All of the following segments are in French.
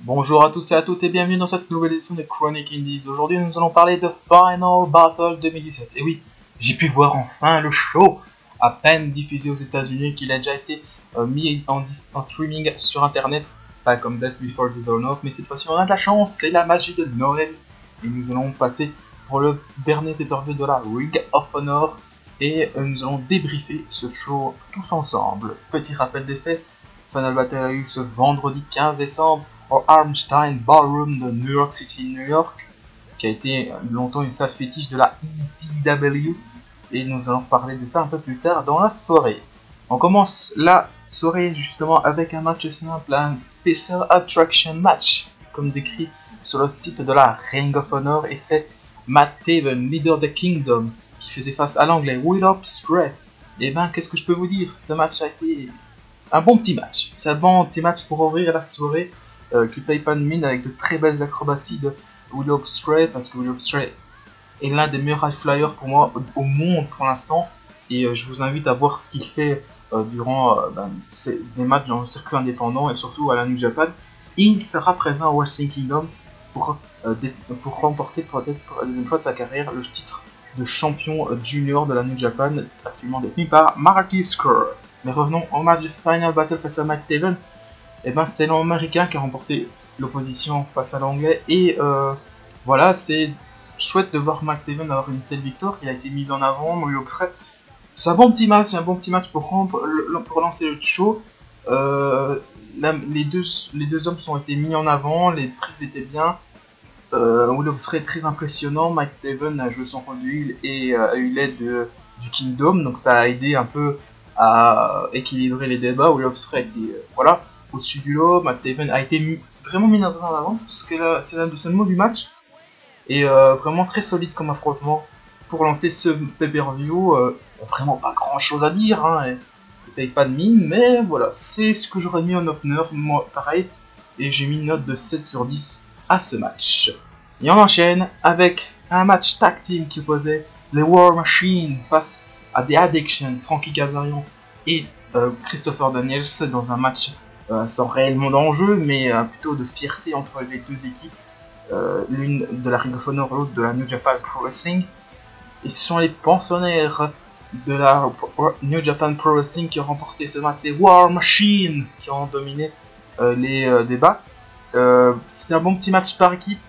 Bonjour à tous et à toutes et bienvenue dans cette nouvelle édition de Chronic Indies. Aujourd'hui nous allons parler de Final Battle 2017. Et oui, j'ai pu voir enfin le show, à peine diffusé aux États-Unis, qu'il a déjà été mis en streaming sur internet, pas comme Death Before Dishonored, mais cette fois-ci on a de la chance, c'est la magie de Noël. Et nous allons passer pour le dernier pay-per-view de la Ring of Honor et nous allons débriefer ce show tous ensemble. Petit rappel des faits, Final Battle a eu ce vendredi 15 décembre au Armstein Ballroom de New York City, New York, qui a été longtemps une salle fétiche de la ECW, et nous allons parler de ça un peu plus tard dans la soirée. On commence la soirée justement avec un match simple, un Special Attraction Match, comme décrit sur le site de la Ring of Honor, et c'est Matt Taven, leader de Kingdom, qui faisait face à l'anglais Will Ospreay. Et ben, qu'est-ce que je peux vous dire, ce match a été un bon petit match. C'est un bon petit match pour ouvrir la soirée, qui paye pas de mine, avec de très belles acrobaties de Will Ospreay, parce que Will Ospreay est l'un des meilleurs high flyers pour moi au monde pour l'instant, et je vous invite à voir ce qu'il fait durant des matchs dans le circuit indépendant et surtout à la New Japan. Il sera présent au Wrestle Kingdom pour remporter peut-être pour la deuxième fois de sa carrière le titre de champion junior de la New Japan, actuellement détenu par Marty Scurll. Mais revenons au match de Final Battle face à Matt Taven. Et ben c'est l'américain qui a remporté l'opposition face à l'anglais, et voilà, c'est chouette de voir Matt Taven avoir une telle victoire. Il a été mis en avant, Will Ospreay. C'est un bon petit match pour lancer le show. Les deux hommes ont été mis en avant, les prises étaient bien. Will Ospreay est très impressionnant, Matt Taven a joué son rôle d'huile et a eu l'aide du Kingdom, donc ça a aidé un peu à équilibrer les débats. Will Ospreay était voilà, au-dessus du lot. Matt Taven a été vraiment mis en avant, parce que c'est l'un de ses mots du match, et vraiment très solide comme affrontement pour lancer ce pay-per-view. Vraiment pas grand chose à dire, hein, il paye pas de mine, mais voilà, c'est ce que j'aurais mis en opener, moi pareil, et j'ai mis une note de 7 sur 10 à ce match. Et on enchaîne avec un match tag team qui opposait les War Machine face à The Addiction, Frankie Kazarian et Christopher Daniels, dans un match sans réellement d'enjeu, mais plutôt de fierté entre les deux équipes, l'une de la Ring of Honor, l'autre de la New Japan Pro Wrestling. Et ce sont les pensionnaires de la New Japan Pro Wrestling qui ont remporté ce match, les War Machine, qui ont dominé les débats. C'était un bon petit match par équipe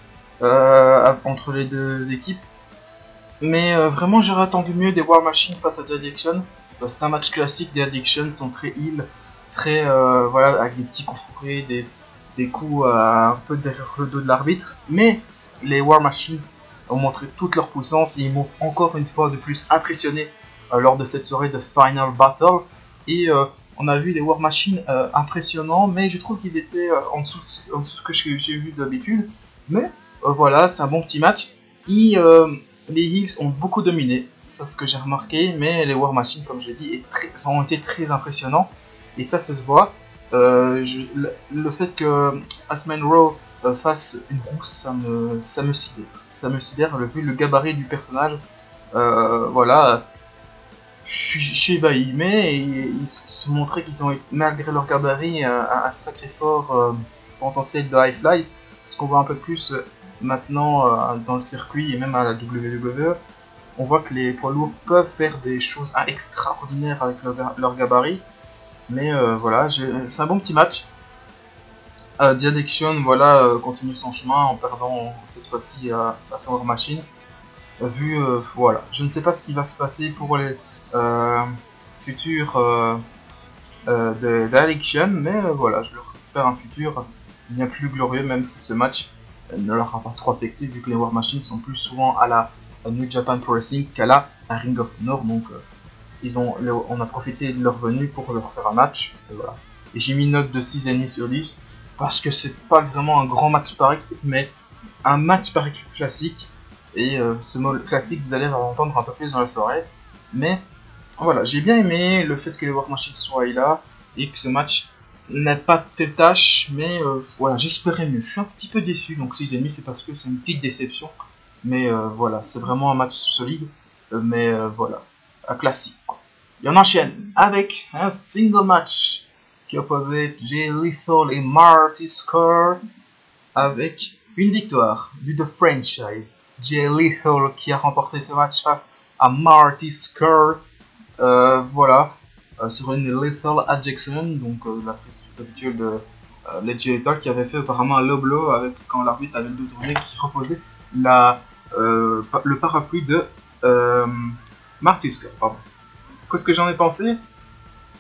entre les deux équipes, mais vraiment j'aurais attendu mieux des War Machine face à The Addiction. C'est un match classique, des Addiction sont très heal, très voilà, avec des petits coups fourrés, des coups un peu derrière le dos de l'arbitre, mais les War Machine ont montré toute leur puissance et ils m'ont encore une fois de plus impressionné lors de cette soirée de Final Battle. Et on a vu les War Machine impressionnants, mais je trouve qu'ils étaient en dessous de ce que j'ai vu d'habitude. Mais voilà, c'est un bon petit match. Et les Heels ont beaucoup dominé, c'est ce que j'ai remarqué, mais les War Machine, comme je l'ai dit, ont été très impressionnants. Et ça se voit. Le fait que Asman Rowe fasse une rousse, ça me sidère. Ça me sidère, vu le gabarit du personnage. Voilà, je suis ébahi, mais ils se montraient qu'ils ont, malgré leur gabarit, un sacré fort potentiel de high fly, ce qu'on voit un peu plus maintenant dans le circuit et même à la WWE. On voit que les poids lourds peuvent faire des choses extraordinaires avec leur gabarit, mais voilà, c'est un bon petit match. The Addiction, voilà, continue son chemin en perdant cette fois-ci à son War Machine. Voilà, je ne sais pas ce qui va se passer pour les futurs d'Addiction, mais voilà, je leur espère un futur bien plus glorieux, même si ce match ne leur a pas trop affecté, vu que les War Machines sont plus souvent à la New Japan Pro Wrestling qu'à la Ring of Honor, donc on a profité de leur venue pour leur faire un match, et voilà. Et j'ai mis une note de 6,5 sur 10, parce que c'est pas vraiment un grand match par équipe, mais un match par équipe classique, et ce mot classique vous allez l'entendre un peu plus dans la soirée. Mais voilà, j'ai bien aimé le fait que les War Machines soient là, et que ce match n'a pas telle tâche, mais voilà, j'espérais mieux. Je suis un petit peu déçu, donc 6,5 c'est parce que c'est une petite déception, mais voilà, c'est vraiment un match solide, mais voilà, un classique, quoi. Et on enchaîne avec un single match qui opposait Jay Lethal et Marty Scurll avec une victoire du The Franchise, Jay Lethal, qui a remporté ce match face à Marty Scurll. Voilà, sur une Lethal Adjection, donc la prise habituelle de Jay Lethal, qui avait fait apparemment un low blow avec, quand l'arbitre avait le dos tourné, qui reposait le parapluie de Marty Scurll. Qu'est-ce que j'en ai pensé?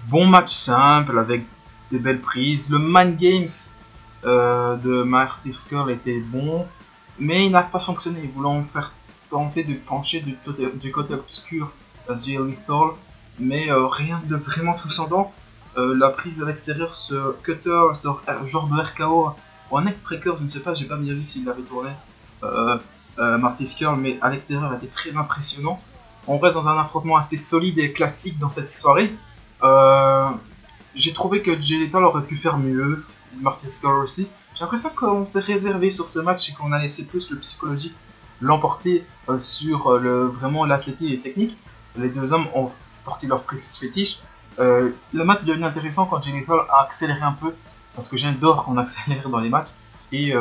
Bon match simple avec des belles prises. Le mind games de Marty Scurll était bon, mais il n'a pas fonctionné. Voulant faire tenter de pencher du côté obscur Jay Lethal, mais rien de vraiment transcendant. La prise à l'extérieur, ce cutter, ce genre de RKO ou un neckbreaker, je ne sais pas, j'ai pas bien vu s'il l'avait tourné Marty Scurll, mais à l'extérieur, il était très impressionnant. On reste dans un affrontement assez solide et classique dans cette soirée. J'ai trouvé que Jay Lethal aurait pu faire mieux, Marty Scurll aussi. J'ai l'impression qu'on s'est réservé sur ce match et qu'on a laissé plus le psychologique l'emporter sur vraiment l'athlétisme et la technique. Les deux hommes ont sorti leur prise fétiche. Le match devient intéressant quand Jay Lethal a accéléré un peu, parce que j'adore qu'on accélère dans les matchs. Et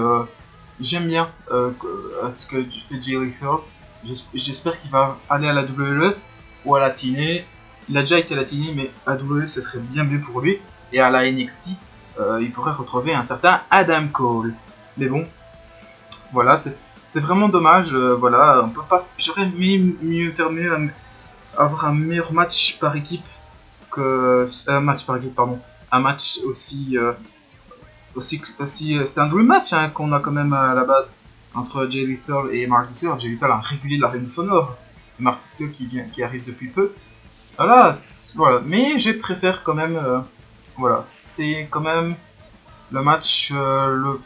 j'aime bien ce que fait Jay Lethal. J'espère qu'il va aller à la WWE ou à la TNA. Il a déjà été à la TNA, mais à la WWE ce serait bien mieux pour lui. Et à la NXT, il pourrait retrouver un certain Adam Cole. Mais bon, voilà, c'est vraiment dommage. Voilà, on peut pas. J'aurais aimé mieux faire mieux, avoir un meilleur match par équipe que un match aussi c'est un dream match hein, qu'on a quand même à la base entre Jay Lethal et Marty Scurll. Jay Lethal, un régulier de la Ring of Honor, et Marty Scurll qui arrive depuis peu. Voilà, mais je préfère quand même. Voilà, c'est quand même le match le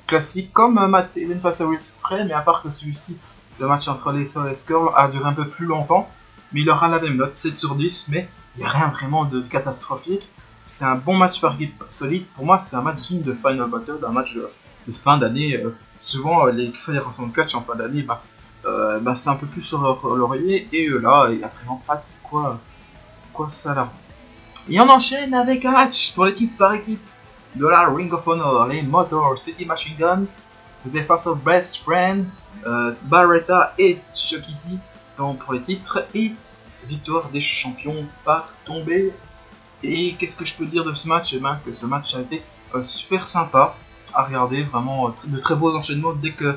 classique comme Matt Taven face à Will Ospreay, mais à part que celui-ci, le match entre Lethal et Scurll a duré un peu plus longtemps, mais il aura la même note, 7 sur 10, mais il n'y a rien vraiment de catastrophique. C'est un bon match par équipe solide. Pour moi, c'est un match digne de Final Battle, d'un match de fin d'année. Souvent, les fédérations de catch en fin d'année, c'est un peu plus sur leur laurier, et là, il n'y a vraiment pas quoi ça là. Et on enchaîne avec un match pour l'équipe par équipe de la Ring of Honor. Les Motor City Machine Guns faisaient face aux Best Friends, Barretta et Chucky T pour les titres, et victoire des champions par tombée. Et qu'est-ce que je peux dire de ce match? Que ce match a été super sympa à regarder, vraiment de très beaux enchaînements dès que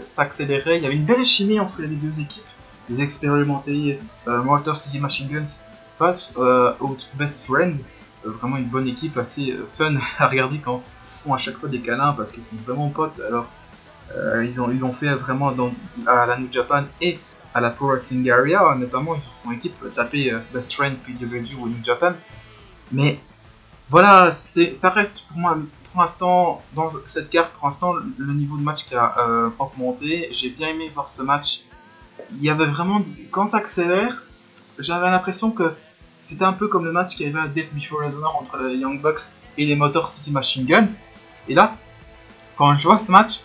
ça accélérait. Il y avait une belle chimie entre les deux équipes, les expérimentés Motor City Machine Guns face aux Best Friends. Vraiment une bonne équipe, assez fun à regarder quand ils se font à chaque fois des câlins parce qu'ils sont vraiment potes. Alors ils l'ont fait vraiment à la New Japan et à la Pro Wrestling Area, notamment ils font équipe taper Best Friend, PWG ou New Japan. Mais voilà, ça reste pour moi, pour l'instant, dans cette carte, pour l'instant, le niveau de match qui a augmenté. J'ai bien aimé voir ce match. Il y avait vraiment, quand ça accélère, j'avais l'impression que c'était un peu comme le match qu'il y avait à Death Before Dishonor entre les Young Bucks et les Motor City Machine Guns. Et là, quand je vois ce match,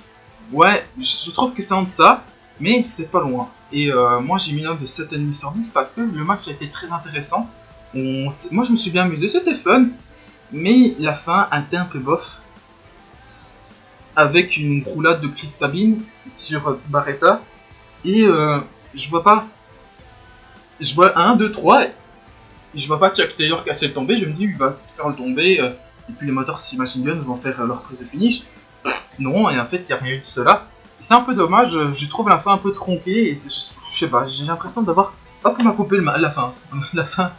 ouais, je trouve que c'est en deçà, mais c'est pas loin. Et moi j'ai mis une note de 7,5 sur 10 parce que le match a été très intéressant. Moi je me suis bien amusé, c'était fun, mais la fin a été un peu bof. Avec une roulade de Chris Sabin sur Barretta. Et je vois pas. Je vois 1, 2, 3. Je vois pas Chuck Taylor casser le tombé. Je me dis, il va faire le tombé. Et puis les Motor City Machine Guns vont faire leur prise de finish. Non, et en fait, il n'y a rien eu de cela. C'est un peu dommage. Je trouve la fin un peu tronquée. Et je sais pas, j'ai l'impression d'avoir. Hop, on m'a coupé la fin. La fin.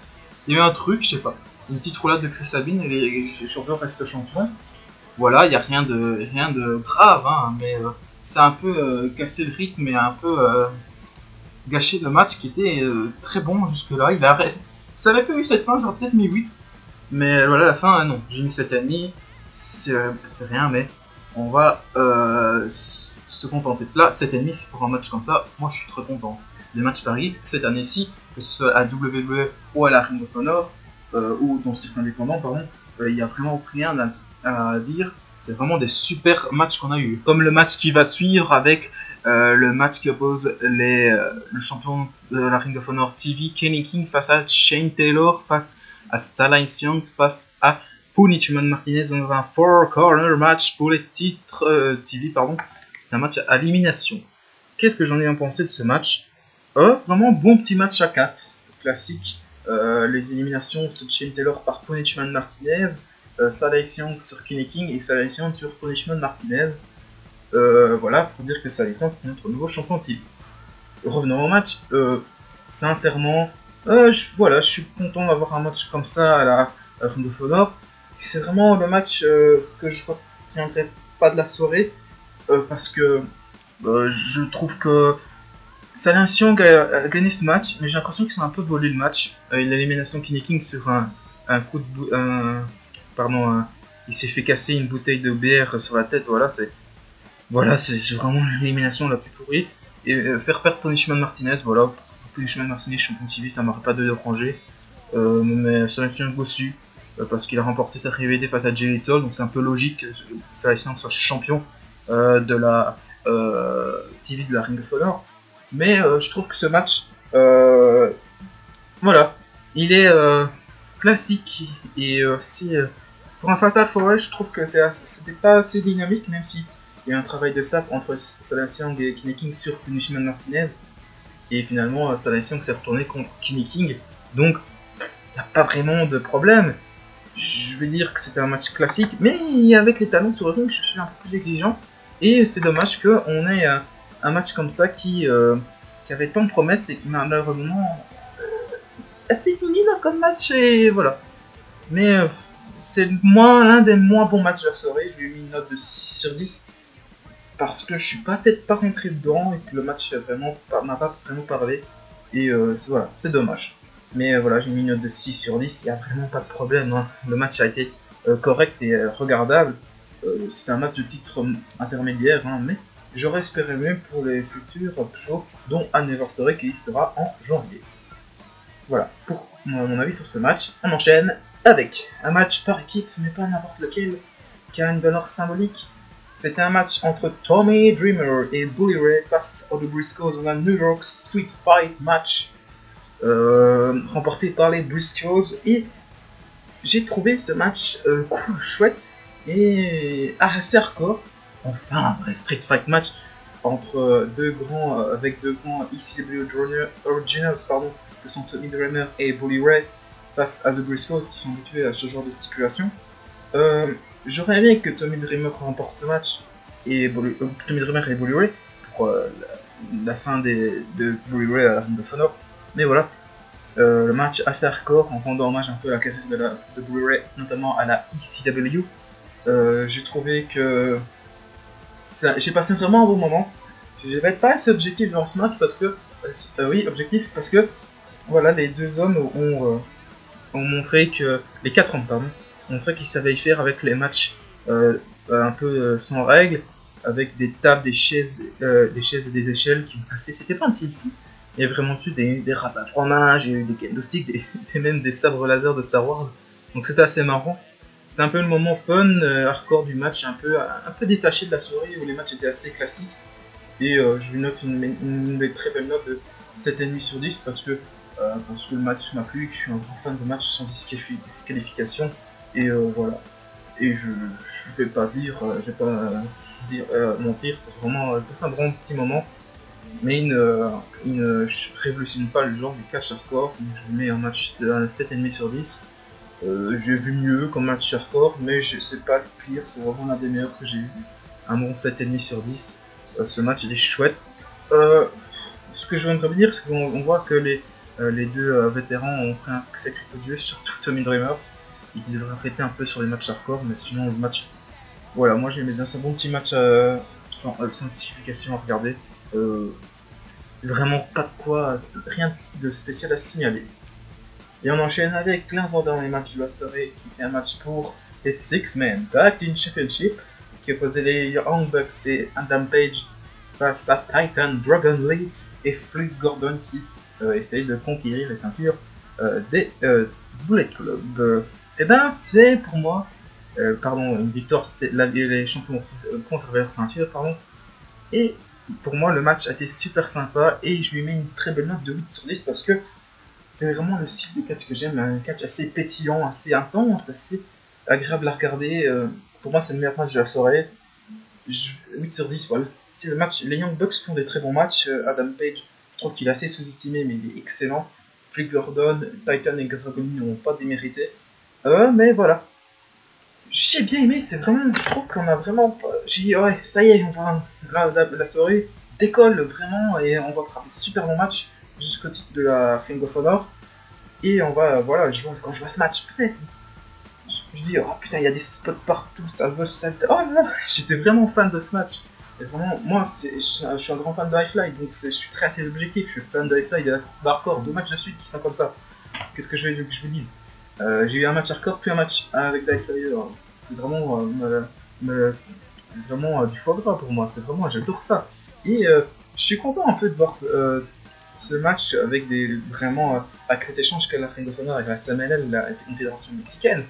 Il y a eu un truc, je sais pas. Une petite roulade de Chris Sabin et les champions restent champions. Voilà, il n'y a rien de grave, hein, mais c'est un peu cassé le rythme et un peu gâché le match qui était très bon jusque-là. Ça avait pas eu cette fin, j'aurais peut-être mis 8. Mais voilà, la fin, non, j'ai mis 7,5. C'est rien, mais on va se contenter. Cela, 7,5, c'est pour un match comme ça. Moi, je suis très content. Les matchs Paris, cette année-ci, que ce soit à WWE ou à la Ring of Honor, ou dans le circuit indépendant, pardon, il n'y a vraiment rien à dire. C'est vraiment des super matchs qu'on a eu. Comme le match qui va suivre avec le match qui oppose le champion de la Ring of Honor TV, Kenny King, face à Shane Taylor, face à Silas Young, face à Punishment Martinez dans un 4-corner match pour les titres TV, pardon. C'est un match à élimination. Qu'est-ce que j'en ai pensé de ce match? Vraiment bon petit match à 4, classique. Les éliminations se Shane Taylor par Punishment Martinez, Silas Young sur Kenny King et Silas Young sur Punishment Martinez. Voilà, pour dire que Silas Young est notre nouveau champion titre. Revenons au match. Sincèrement, voilà, je suis content d'avoir un match comme ça à la Ring of Honor. C'est vraiment le match que je retiendrai pas de la soirée parce que je trouve que Silas Young a gagné ce match, mais j'ai l'impression qu'il s'est un peu volé le match. L'élimination Kenny King sur un coup de il s'est fait casser une bouteille de bière sur la tête. Voilà, c'est vraiment l'élimination la plus pourrie. Et faire perdre Punishment Martinez, voilà. Punishment Martinez, champion TV, ça m'aurait pas dérangé. Mais Silas Young dessus, parce qu'il a remporté sa rivalité face à Jay Lethal, donc c'est un peu logique que Silas Young soit champion de la TV de la Ring of Honor. Mais je trouve que ce match, voilà, il est classique et aussi pour un Fatal 4-Way, je trouve que c'était pas assez dynamique, même si il y a eu un travail de sap entre Silas Young et Kenny King sur Punishment Martinez. Et finalement, Silas Young s'est retourné contre Kenny King. Donc, il n'y a pas vraiment de problème. Je vais dire que c'était un match classique. Mais avec les talents sur le ring, je suis un peu plus exigeant. Et c'est dommage qu'on ait un match comme ça qui avait tant de promesses. Et malheureusement, assez timide comme match. Et voilà. Mais c'est l'un des moins bons matchs de la soirée. Je lui ai mis une note de 6 sur 10. Parce que je suis peut-être pas rentré dedans et que le match m'a pas vraiment parlé. Et voilà, c'est dommage. Mais voilà, j'ai mis une note de 6 sur 10, il n'y a vraiment pas de problème. Hein. Le match a été correct et regardable. C'est un match de titre intermédiaire, hein, mais j'aurais espéré mieux pour les futurs shows, dont Anniversary qui sera en janvier. Voilà, pour mon avis sur ce match. On enchaîne avec un match par équipe, mais pas n'importe lequel, qui a une valeur symbolique. C'était un match entre Tommy Dreamer et Bully Ray face aux Briscoes dans un New York Street Fight match remporté par les Briscoes. Et j'ai trouvé ce match cool, chouette et assez hardcore. Enfin, un vrai Street Fight match entre deux grands ECW Originals, que sont Tommy Dreamer et Bully Ray face à The Briscoes qui sont habitués à ce genre de stipulation. J'aurais aimé que Tommy Dreamer remporte ce match et Tommy Dreamer et Bully Ray pour la fin de Bully Ray à la Ring of Honor. Mais voilà, le match assez hardcore en rendant hommage un peu à la carrière de Bully Ray, notamment à la ECW. J'ai trouvé que j'ai passé vraiment un bon moment. Je vais être pas assez objectif dans ce match parce que voilà, les deux hommes ont montré que les 4 hommes pardon. Montrer qu'ils savaient y faire avec les matchs un peu sans règles, avec des tables, des chaises et des échelles qui ont passé. C'était pas un TLC. Il y avait vraiment des rabat fromage, il y a eu des candlesticks, même des sabres laser de Star Wars. Donc c'était assez marrant. C'était un peu le moment fun, hardcore du match, un peu détaché de la soirée où les matchs étaient assez classiques. Et je lui note une très belle note de 7,5 sur 10 parce que le match m'a plu et que je suis un grand fan de match sans disqualification. Et voilà. Et je vais pas mentir, c'est vraiment un bon petit moment. Mais il ne révolutionne pas le genre du catch hardcore. Donc je lui mets un match de 7,5 sur 10. J'ai vu mieux comme match hardcore, mais c'est pas le pire, c'est vraiment l'un des meilleurs que j'ai vu. Un bon 7,5 sur 10. Ce match il est chouette. Ce que je voudrais dire, c'est qu'on voit que les deux vétérans ont pris un sacré coup de vieux, surtout Tommy Dreamer. Il devrait arrêter un peu sur les matchs hardcore, mais sinon le match, voilà, moi j'aimais bien, c'est un bon petit match sans signification à regarder. Vraiment pas de quoi, rien de spécial à signaler. Et on enchaîne avec l'avant-dernier match de la soirée, qui est un match pour les 6-Man Tag Team Championship, qui opposait les Young Bucks et Adam Page face à Titan Dragon Lee et Flip Gordon qui essaye de conquérir les ceintures des Bullet Club. Et ben c'est pour moi, une victoire, c'est les champions conservent leur ceinture, et pour moi le match a été super sympa et je lui mets une très belle note de 8 sur 10 parce que c'est vraiment le style de catch que j'aime, un catch assez pétillant, assez intense, agréable à regarder. Pour moi, c'est le meilleur match de la soirée. 8 sur 10, voilà. C'est le match. Les Young Bucks font des très bons matchs. Adam Page, je trouve qu'il est assez sous-estimé, mais il est excellent. Flip Gordon, Titan et Gargano n'ont pas démérité. Mais voilà. J'ai bien aimé, c'est vraiment. Je trouve qu'on a vraiment. J'ai dit, ouais, ça y est, on va. La soirée décolle vraiment et on va faire des super bons matchs jusqu'au titre de la Ring of Honor. Et on va. Voilà, quand je vois ce match, putain, je dis, oh putain, il y a des spots partout, ça vole, ça. Oh là là, j'étais vraiment fan de ce match. Et vraiment, moi, je suis un grand fan de Highfly, donc je suis très assez objectif. Je suis fan de Highfly et d'Hardcore, 2 matchs de suite qui sont comme ça. Qu'est-ce que je veux que je vous dise? J'ai eu un match Hardcore, puis un match avec Highfly. C'est vraiment, vraiment du foie gras pour moi. C'est vraiment, j'adore ça. Et je suis content un peu de voir ce match avec vraiment avec l'échange qu'a la Ring of Honor avec la SMLL, la Confédération mexicaine.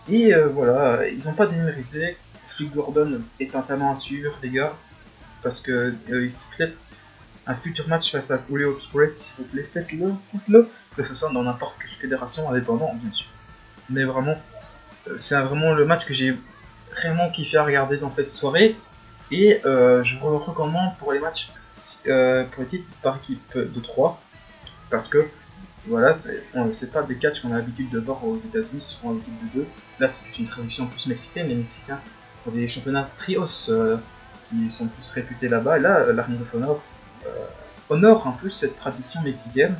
Et voilà, ils n'ont pas démérité. Flip Gordon est un talent à suivre, les gars, parce que c'est peut-être un futur match face à Julio Express, s'il vous plaît, faites-le, que ce soit dans n'importe quelle fédération indépendante, bien sûr. Mais vraiment, c'est vraiment le match que j'ai vraiment kiffé à regarder dans cette soirée, et je vous le recommande pour les matchs, pour les titres par équipe de 3, parce que voilà, c'est pas des catchs qu'on a l'habitude de voir aux États-Unis, ce sont en équipe de 2. Là, c'est une tradition plus mexicaine, les Mexicains ont des championnats trios qui sont plus réputés là-bas. Et là, la Ring of Honor honore un peu cette tradition mexicaine.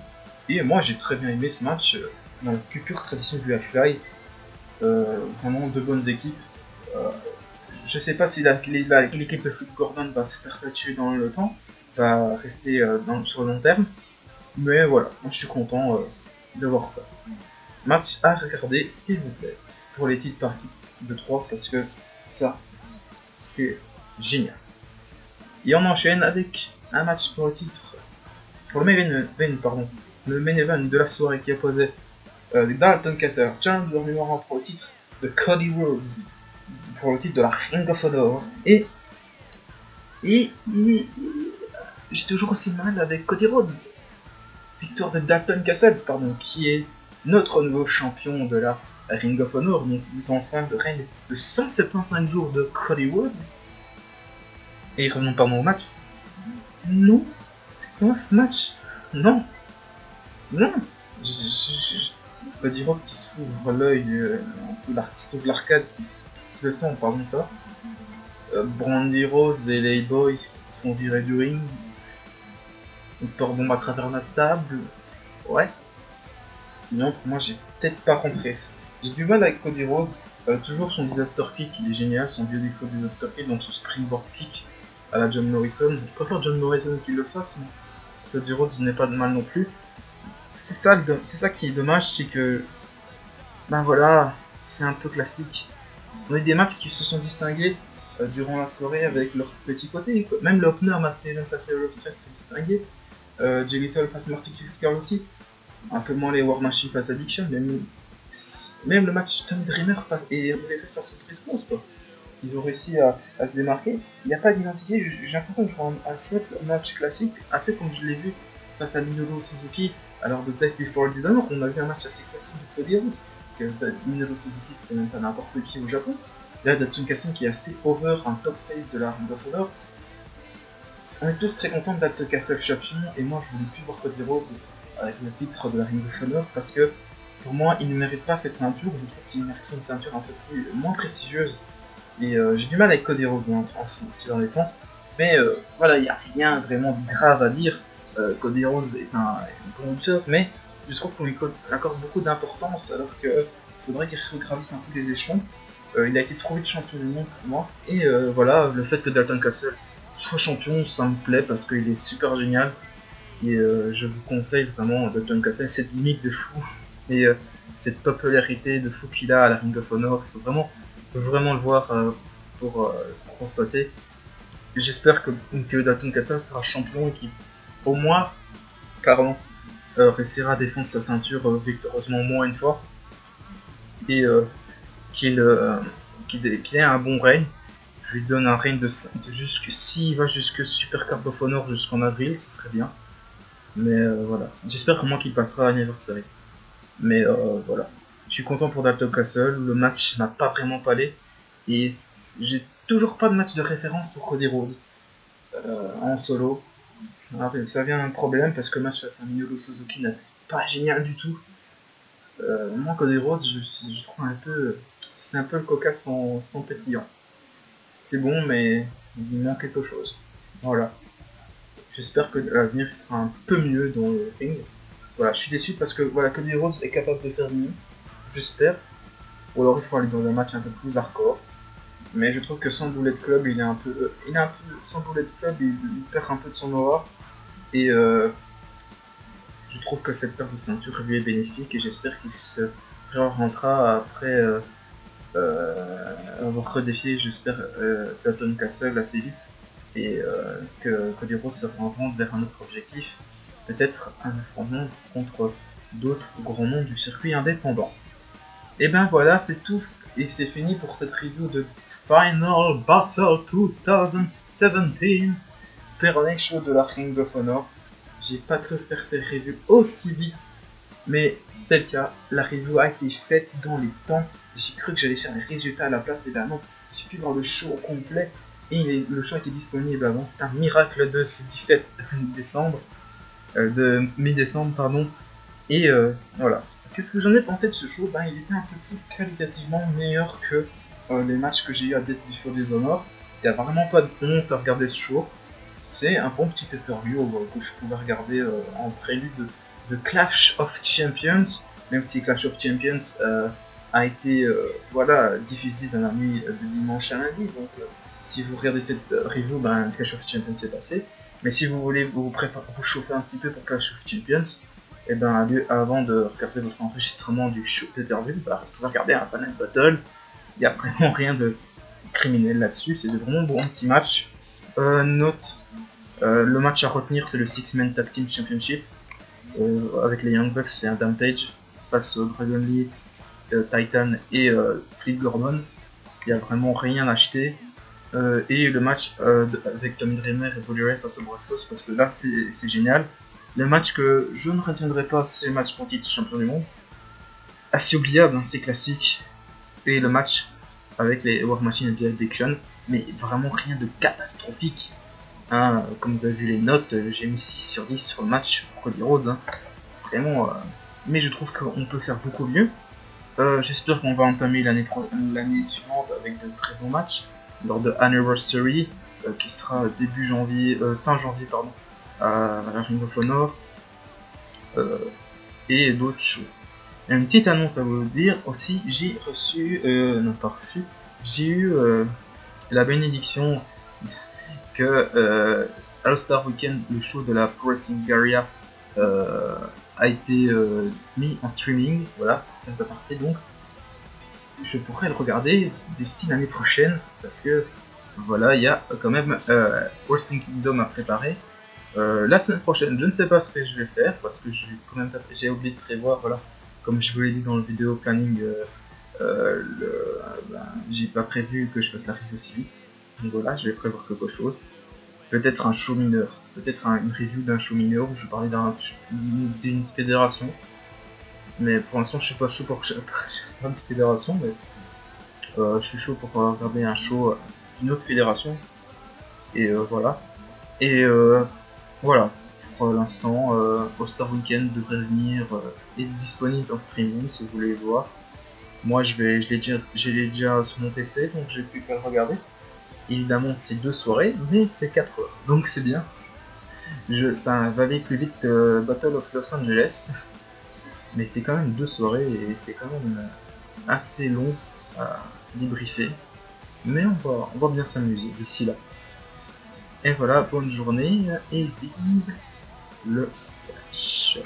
Et moi, j'ai très bien aimé ce match dans la plus pure tradition du Highfly. Vraiment 2 bonnes équipes. Je sais pas si l'équipe de Flip Gordon va se perpétuer dans le temps, va rester sur le long terme. Mais voilà, moi je suis content de voir ça. Match à regarder, s'il vous plaît, pour les titres par équipe de 3, parce que ça, c'est génial. Et on enchaîne avec un match pour le titre, pour le main event de la soirée qui opposait Dalton Castle, challenger numéro 1 pour le titre de Cody Rhodes, pour le titre de la Ring of Honor. Et j'ai toujours aussi mal avec Cody Rhodes. Victoire de Dalton Castle, qui est notre nouveau champion de la Ring of Honor, donc il est en fin de règne de 175 jours de Cody Rhodes. Et revenons pardon au match. Non, c'est quoi ce match? Non, Cody Rhodes qui s'ouvre l'œil, qui s'ouvre l'arcade, qui se le sent, pardon ça. Brandy Rhodes et les Boys qui se font virer du ring. Une peur bombe à travers la table. Ouais. Sinon, pour moi, j'ai peut-être pas rentré. J'ai du mal avec Cody Rhodes. Toujours son disaster kick, il est génial. Son vieux défaut disaster kick, donc son springboard kick à la John Morrison. Je préfère John Morrison qu'il le fasse, mais Cody Rhodes n'est pas de mal non plus. C'est ça qui est dommage, c'est que. Ben voilà, c'est un peu classique. On a eu des matchs qui se sont distingués durant la soirée avec leur petit côté. Même le opener, Matt Taven face à Love Stress s'est distingué. Jay Little face à Marty Girl aussi. Un peu moins les War Machine face à Addiction, mais même le match Tommy Dreamer et face au Briscoes, quoi. Ils ont réussi à se démarquer. Il n'y a pas d'identité, j'ai l'impression que je vois un simple match classique, un peu comme je l'ai vu face à Minoru Suzuki. Alors de Death Before Dishonor, on a vu un match assez classique de Cody Rhodes, que Minoru Suzuki c'était même pas n'importe qui au Japon. Là, Dalton Castle qui est assez over, un top face de la Ring of Honor. On est tous très contents de Dalton Castle champion, et moi je voulais plus voir Cody Rhodes avec le titre de la Ring of Honor, parce que pour moi il ne mérite pas cette ceinture, je trouve qu'il mériterait une ceinture un peu moins prestigieuse. Et j'ai du mal avec Cody Rhodes aussi dans les temps, mais voilà, il n'y a rien vraiment de grave à dire. Cody Rhodes est un bon lutteur, mais je trouve qu'on lui accorde beaucoup d'importance alors qu'il faudrait qu'il regravisse un peu les échelons. Il a été trop vite champion du monde pour moi, et voilà, le fait que Dalton Castle soit champion, ça me plaît parce qu'il est super génial. Et je vous conseille vraiment Dalton Castle, cette gimmick de fou et cette popularité de fou qu'il a à la Ring of Honor. Il faut vraiment le voir pour constater. J'espère que Dalton Castle sera champion et qu'il au moins réussira à défendre sa ceinture victorieusement au moins une fois. Et qu'il ait un bon règne. Je lui donne un règne de s'il va jusque Super Card of Honor jusqu'en avril, ça serait bien. Mais voilà, j'espère vraiment qu'il passera à l'anniversaire. Mais voilà, Je suis content pour Dalton Castle, le match n'a pas vraiment parlé. Et j'ai toujours pas de match de référence pour Cody Rhodes en solo. Ça vient un problème parce que le match face à Minoru Suzuki n'est pas génial du tout. Moi, Cody Rhodes, je trouve un peu. C'est un peu le coca sans pétillant. C'est bon, mais il manque quelque chose. Voilà. J'espère que à l'avenir il sera un peu mieux dans le ring. Voilà, je suis déçu parce que voilà, Cody Rhodes est capable de faire mieux. J'espère. Ou alors il faut aller dans un match un peu plus hardcore. Mais je trouve que sans Bullet Club, il est un peu. Sans Bullet Club, il perd un peu de son aura. Et je trouve que cette perte de ceinture lui est bénéfique et j'espère qu'il se rentrera après avoir redéfié, j'espère, Dalton Castle assez vite et que Cody Rhodes se rentre vers un autre objectif, peut-être un affrontement contre d'autres grands noms du circuit indépendant. Et ben voilà, c'est tout et c'est fini pour cette review de Final Battle 2017 Pernet Show de la Ring of Honor. J'ai pas cru faire cette review aussi vite, mais c'est le cas. La review a été faite dans les temps. J'ai cru que j'allais faire les résultats à la place, et ben non, j'ai pu voir le show au complet et le show était disponible avant. C'est un miracle de ce 17 décembre, de mi-décembre, pardon. Et voilà. Qu'est-ce que j'en ai pensé de ce show? Ben, il était un peu plus qualitativement meilleur que les matchs que j'ai eu à Death Before Dishonor. Il n'y a vraiment pas de honte à regarder ce show. C'est un bon petit pay-per-view que je pouvais regarder en prélude de Clash of Champions, même si Clash of Champions a été voilà, diffusé dans la nuit de dimanche à lundi. Donc si vous regardez cette review, ben, Clash of Champions est passé. Mais si vous voulez vous chauffer un petit peu pour Clash of Champions, et ben avant de regarder votre enregistrement du show pay-per-view, ben, vous pouvez regarder un panel battle. Il n'y a vraiment rien de criminel là-dessus, c'est vraiment bon petit match. Note, le match à retenir, c'est le Six-Man Tag Team Championship avec les Young Bucks et Adam Page face au Dragon Lee, Titan et Flip Gordon. Il n'y a vraiment rien à acheter. Et le match avec Tommy Dreamer et Bully Ray face aux Briscoes, parce que là c'est génial. Le match que je ne retiendrai pas, c'est le match pour titre champion du monde. Assez oubliable, hein, c'est classique. Et le match avec les War Machine et The Addiction, mais vraiment rien de catastrophique. Hein, comme vous avez vu les notes, j'ai mis 6 sur 10 sur le match pour Cody Rhodes. Hein. Vraiment, mais je trouve qu'on peut faire beaucoup mieux. J'espère qu'on va entamer l'année suivante avec de très bons matchs lors de Anniversary qui sera début janvier, fin janvier pardon, à la Ring of Honor et d'autres shows. Une petite annonce à vous dire aussi, j'ai reçu, j'ai eu la bénédiction que All Star Weekend, le show de la Pro Wrestling Area, a été mis en streaming, voilà, c'est un peu parfait donc. Je pourrais le regarder d'ici l'année prochaine parce que voilà, il y a quand même Wrestling Kingdom à préparer. La semaine prochaine, je ne sais pas ce que je vais faire parce que j'ai oublié de prévoir, voilà, comme je vous l'ai dit dans le vidéo planning, j'ai pas prévu que je fasse la review aussi vite. Donc voilà, je vais prévoir quelque chose. Peut-être un show mineur, peut-être une review d'un show mineur où je parlais d'une fédération. Mais pour l'instant, je suis pas chaud pour une fédération, mais je suis chaud pour regarder un show d'une autre fédération. Et voilà. Et voilà. Pour l'instant, All Star Weekend devrait venir est disponible en streaming si vous voulez le voir. Moi, je l'ai déjà sur mon PC, donc j'ai pu le regarder. Évidemment, c'est 2 soirées, mais c'est 4 heures, donc c'est bien. Ça va aller plus vite que Battle of Los Angeles, mais c'est quand même 2 soirées et c'est quand même assez long à débriefer. Mais on va bien s'amuser d'ici là. Et voilà, bonne journée et vive le catch.